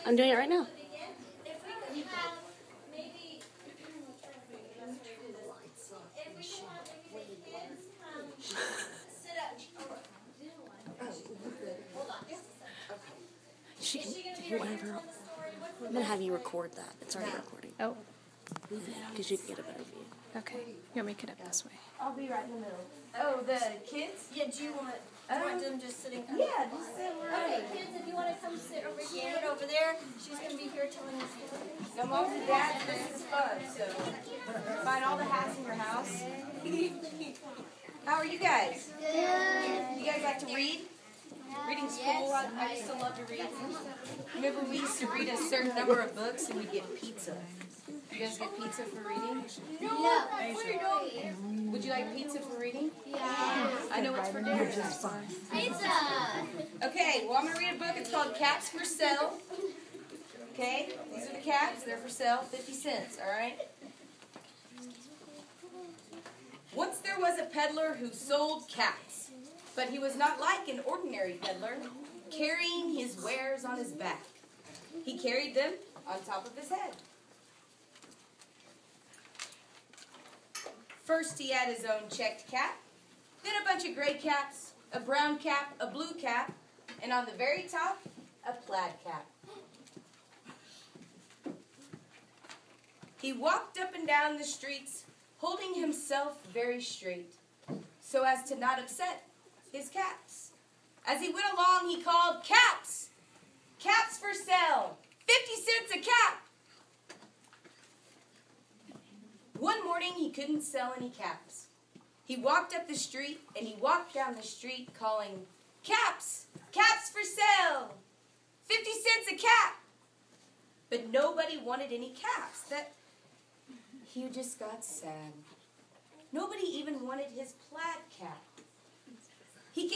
I'm doing it right now. Whatever. I'm going to have you record that. It's already recording. Oh. Because you can get a better view. Okay. You want me to get up this way? I'll be right in the middle. Oh, the kids? Yeah, do you want them just sitting? Yeah, just sit right. Okay, kids, if you want to come sit over here and over there, she's going to be here telling us stories. So moms and dads, this is fun. So find all the hats in your house. How are you guys? Good. You guys like to read? Reading's cool. I used to love to read. Remember we used to read a certain number of books and we'd get pizza. You guys get pizza for reading? No. Would you like pizza for reading? Yeah. I know what's for dinner. Pizza. Okay, well I'm going to read a book. It's called Cats for Sale. Okay, these are the cats. They're for sale, 50 cents, all right? Once there was a peddler who sold cats, but he was not like an ordinary peddler, carrying his wares on his back. He carried them on top of his head. First he had his own checked cap, then a bunch of gray caps, a brown cap, a blue cap, and on the very top, a plaid cap. He walked up and down the streets, holding himself very straight, so as to not upset his caps. As he went along, he called, "Caps! Caps for sale! 50 cents a cap!" One morning, he couldn't sell any caps. He walked up the street, and he walked down the street calling, "Caps! Caps for sale! 50 cents a cap!" But nobody wanted any caps. He just got sad. Nobody even wanted his plaid cap. He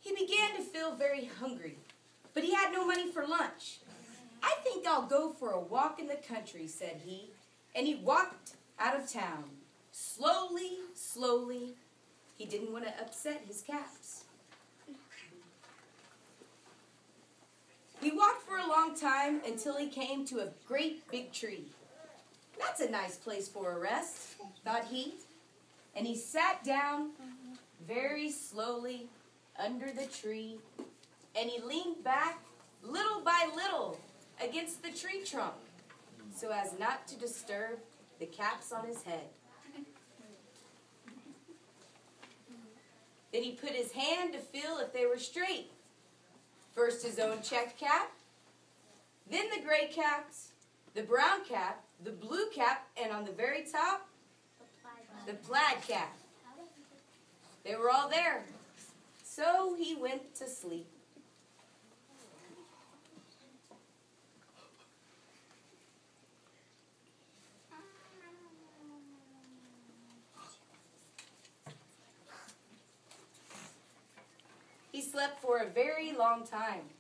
began to feel very hungry, but he had no money for lunch. "I think I'll go for a walk in the country," said he, and he walked out of town. Slowly, slowly. He didn't want to upset his caps. He walked for a long time until he came to a great big tree. "That's a nice place for a rest," thought he, and he sat down very slowly under the tree, and he leaned back little by little against the tree trunk so as not to disturb the caps on his head. Then he put his hand to feel if they were straight. First his own checked cap, then the gray caps, the brown cap, the blue cap, and on the very top, the plaid cap. They were all there. So he went to sleep. He slept for a very long time.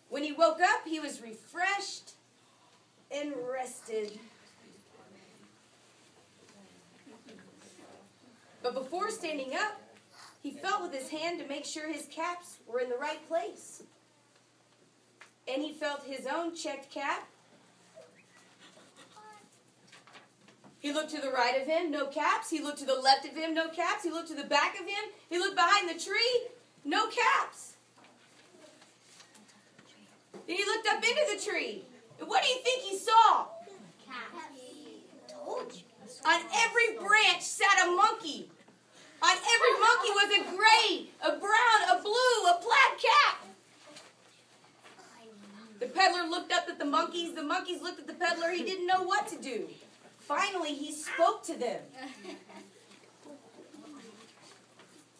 When he woke up, he was refreshed and rested. But before standing up, he felt with his hand to make sure his caps were in the right place. And he felt his own checked cap. He looked to the right of him, no caps. He looked to the left of him, no caps. He looked to the back of him. He looked behind the tree, no caps. Then he looked up into the tree. And what do you think he saw? Told you. On every branch sat a monkey. On every monkey was a gray, a brown, a blue, a plaid cap. The peddler looked up at the monkeys looked at the peddler. He didn't know what to do. Finally, he spoke to them.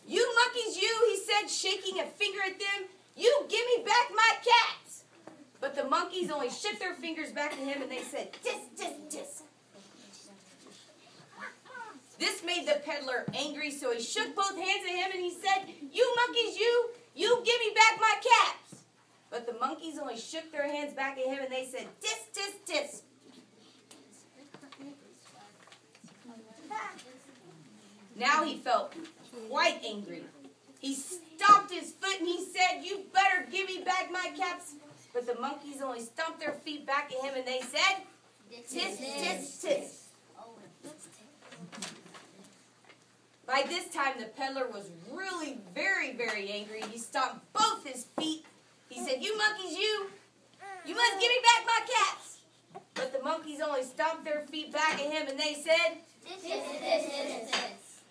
"You monkeys, you," he said, shaking a finger at them, "you give me back my cats." But the monkeys only shook their fingers back at him and they said, "Tis, tis, tis." This made the peddler angry, so he shook both hands at him and he said, "You monkeys, you give me back my caps." But the monkeys only shook their hands back at him and they said, "Tis, tis, tis." Now he felt quite angry. He stomped his foot and he said, "You better give me back my caps." But the monkeys only stomped their feet back at him and they said, "Tis, tis, tis." By this time, the peddler was really very, very angry. He stomped both his feet. He said, "You monkeys, you must give me back my caps." But the monkeys only stomped their feet back at him and they said, Tis, tis, tis, tis.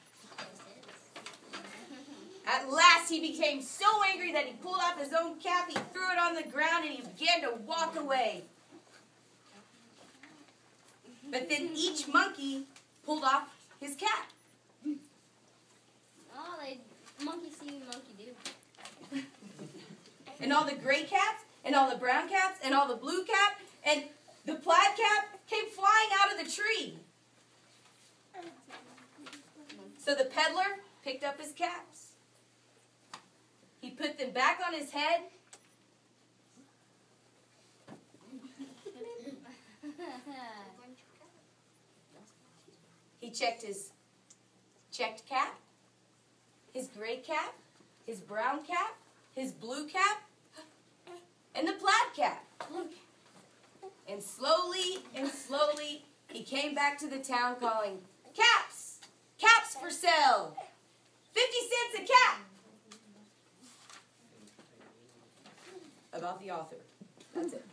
At last he became so angry that he pulled off his own cap, he threw it on the ground, and he began to walk away. But then each monkey pulled off his cap. Oh, monkey see, monkey do. And all the gray caps, and all the brown caps, and all the blue cap, and the plaid cap came flying out of the tree. So the peddler picked up his caps. He put them back on his head. He checked his checked cap, his gray cap, his brown cap, his blue cap, and the plaid cap. And slowly, he came back to the town calling, "Caps! Caps for sale! 50 cents a cap!" About the author. That's it.